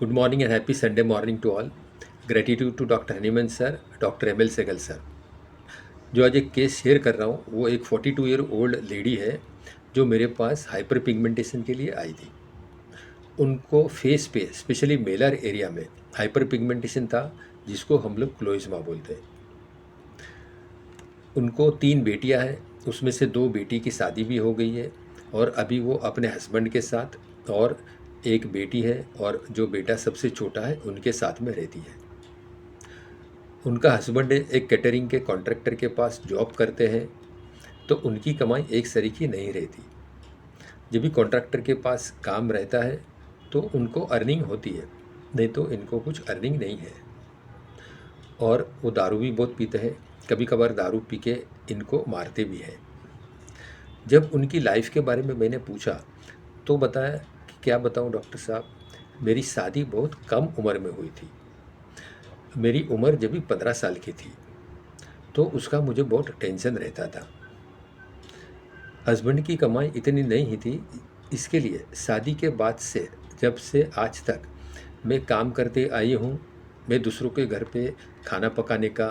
Good morning and happy Sunday morning to all. Gratitude to Dr. Haniman sir, Dr. ML Sehgal sir. जो आज एक case share कर रहा हूँ वो एक 42 ईयर ओल्ड लेडी है जो मेरे पास हाइपर पिगमेंटेशन के लिए आई थी। उनको फेस पे स्पेशली मेलर एरिया में हाइपर पिगमेंटेशन था जिसको हम लोग क्लोइज्मा बोलते हैं। उनको 3 बेटियां हैं, उसमें से 2 बेटी की शादी भी हो गई है और अभी वो अपने हस्बैंड के साथ और एक बेटी है और जो बेटा सबसे छोटा है उनके साथ में रहती है। उनका हस्बैंड एक कैटरिंग के कॉन्ट्रैक्टर के पास जॉब करते हैं तो उनकी कमाई एक सरीकी नहीं रहती। जब भी कॉन्ट्रैक्टर के पास काम रहता है तो उनको अर्निंग होती है, नहीं तो इनको कुछ अर्निंग नहीं है। और वो दारू भी बहुत पीते हैं, कभी कभार दारू पी के इनको मारते भी हैं। जब उनकी लाइफ के बारे में मैंने पूछा तो बताया कि क्या बताऊं डॉक्टर साहब, मेरी शादी बहुत कम उम्र में हुई थी। मेरी उम्र जब भी 15 साल की थी तो उसका मुझे बहुत टेंशन रहता था। हस्बैंड की कमाई इतनी नहीं ही थी, इसके लिए शादी के बाद से जब से आज तक मैं काम करते आई हूँ। मैं दूसरों के घर पे खाना पकाने का,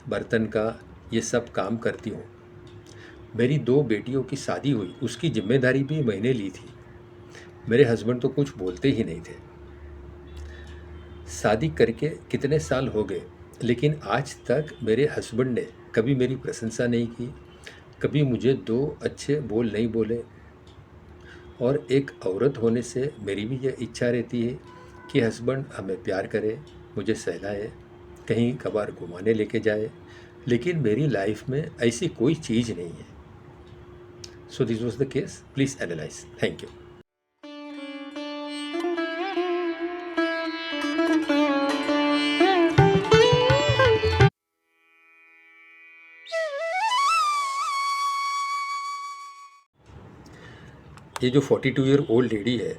बर्तन का, ये सब काम करती हूँ। मेरी 2 बेटियों की शादी हुई, उसकी जिम्मेदारी भी मैंने ली थी। मेरे हस्बैंड तो कुछ बोलते ही नहीं थे। शादी करके कितने साल हो गए, लेकिन आज तक मेरे हस्बैंड ने कभी मेरी प्रशंसा नहीं की, कभी मुझे 2 अच्छे बोल नहीं बोले। और एक औरत होने से मेरी भी ये इच्छा रहती है कि हस्बैंड हमें प्यार करे, मुझे सहलाए, कहीं कभार घुमाने लेके जाए, लेकिन मेरी लाइफ में ऐसी कोई चीज़ नहीं है। So this was the case, please analyse. Thank you. ये जो 42 ईयर ओल्ड लेडी है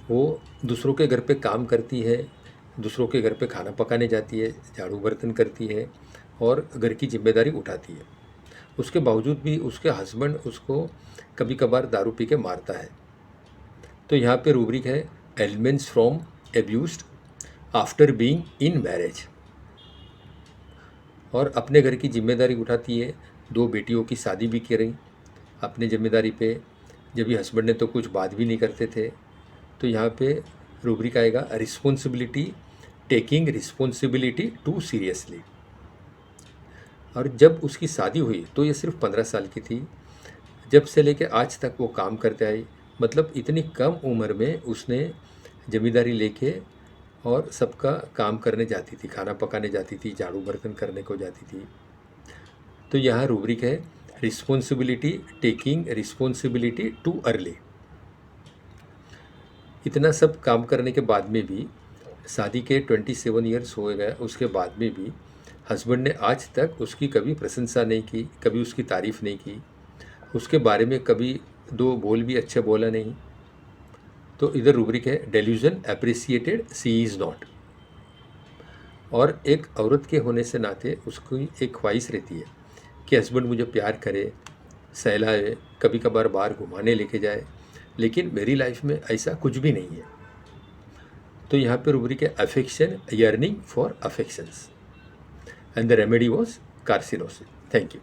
वो दूसरों के घर पे काम करती है, दूसरों के घर पे खाना पकाने जाती है, झाड़ू बर्तन करती है और घर की जिम्मेदारी उठाती है। उसके बावजूद भी उसके हस्बैंड उसको कभी कभार दारू पी के मारता है। तो यहाँ पे रूब्रिक है elements from abused after being in marriage. और अपने घर की जिम्मेदारी उठाती है, 2 बेटियों की शादी भी की रही अपने जिम्मेदारी पे, जब भी हस्बैंड ने तो कुछ बात भी नहीं करते थे। तो यहाँ पे रूब्रिक आएगा responsibility, taking responsibility too seriously. और जब उसकी शादी हुई तो ये सिर्फ 15 साल की थी। जब से लेके आज तक वो काम करते आई, मतलब इतनी कम उम्र में उसने जिम्मेदारी लेके और सबका काम करने जाती थी, खाना पकाने जाती थी, झाड़ू बर्तन करने को जाती थी। तो यहाँ रूब्रिक है responsibility, taking responsibility too early. इतना सब काम करने के बाद में भी, शादी के 27 ईयर्स हो गए, उसके बाद में भी हस्बैंड ने आज तक उसकी कभी प्रशंसा नहीं की, कभी उसकी तारीफ़ नहीं की, उसके बारे में कभी 2 बोल भी अच्छे बोला नहीं। तो इधर रूब्रिक है delusion appreciated she is not. और एक औरत के होने से नाते उसकी एक ख्वाहिश रहती है कि हस्बैंड मुझे प्यार करे, सहलाए, कभी कभार बाहर घुमाने लेके जाए, लेकिन मेरी लाइफ में ऐसा कुछ भी नहीं है। तो यहाँ पे रूब्रिक है affection, yearning for affections, and the remedy was carcinosin. Thank you.